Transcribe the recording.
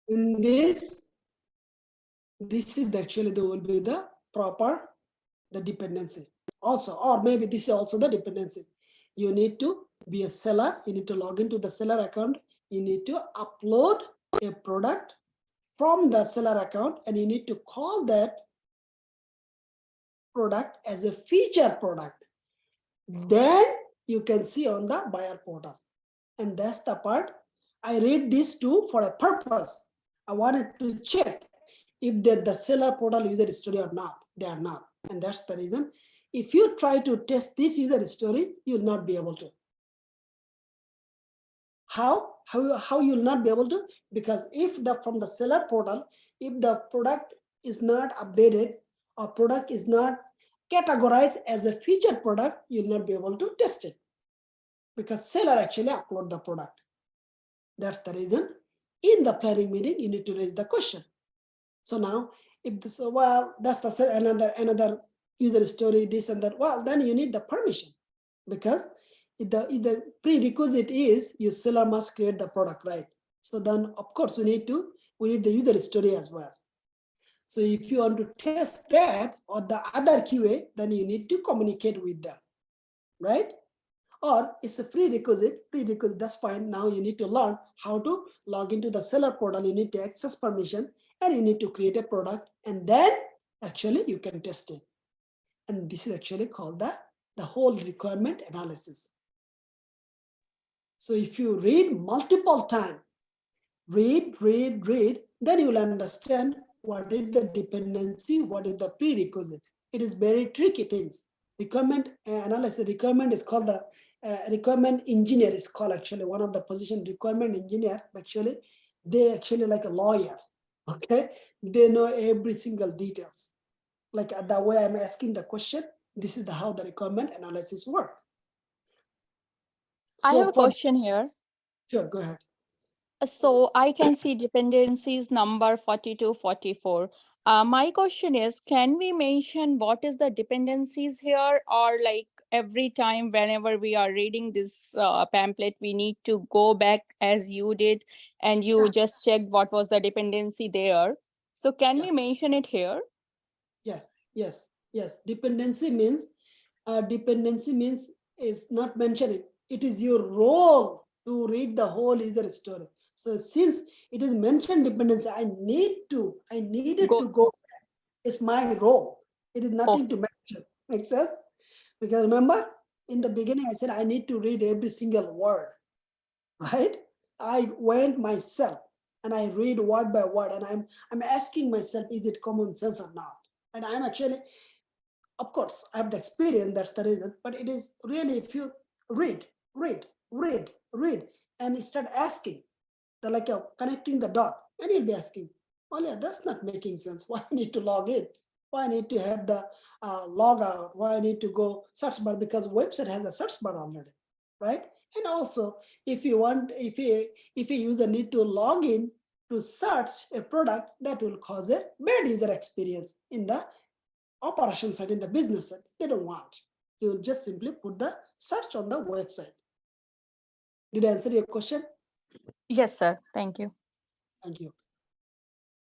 In this is actually the will be the proper the dependency also, or maybe this is also the dependency. You need to be a seller, you need to log into the seller account, you need to upload a product from the seller account, and you need to call that product as a feature product. Then you can see on the buyer portal. And that's the part. I read this too for a purpose. I wanted to check if the seller portal user story or not. They are not. And that's the reason. If you try to test this user story, you'll not be able to. How you'll not be able to? Because if from the seller portal, if the product is not updated or product is not categorized as a featured product, you'll not be able to test it, because seller actually upload the product. That's the reason in the planning meeting you need to raise the question. So now if this, well, that's the another user story, this and that, well, then you need the permission, because if the prerequisite is your seller must create the product, right? So then of course we need the user story as well. So if you want to test that or the other QA, then you need to communicate with them, right? Or it's a prerequisite, that's fine. Now you need to learn how to log into the seller portal. You need to access permission and you need to create a product, and then actually you can test it. And this is actually called the whole requirement analysis. So if you read multiple times, read, then you will understand what is the dependency, what is the prerequisite. It is very tricky things. Requirement analysis, requirement is called the requirement engineer is called actually one of the position, requirement engineer. Actually, they actually like a lawyer, okay? They know every single details. Like the way I'm asking the question, this is how the requirement analysis work. I have a question here. Sure, go ahead. So I can see dependencies number 42, 44. My question is, can we mention what is the dependencies here, or like every time whenever we are reading this pamphlet, we need to go back as you did and you just checked what was the dependency there. So can we mention it here? Yes. Dependency means is not mentioning. It is your role to read the whole user story. So since it is mentioned dependency, I needed to go back. It's my role. It is nothing to mention. Make sense? Because remember, in the beginning, I said I need to read every single word, right? I went myself and I read word by word, and I'm asking myself, is it common sense or not? And I'm actually, of course, I have the experience, that's the reason, but it is really, if you read, and start asking, like connecting the dot, and you'll be asking, oh yeah, that's not making sense. Why I need to log in? Why I need to have the log out? Why I need to go search bar? Because website has a search bar already, right? And also, if you user need to log in to search a product, that will cause a bad user experience in the operation side, in the business side. They don't want. You just simply put the search on the website. Did I answer your question? Yes, sir. Thank you. Thank you.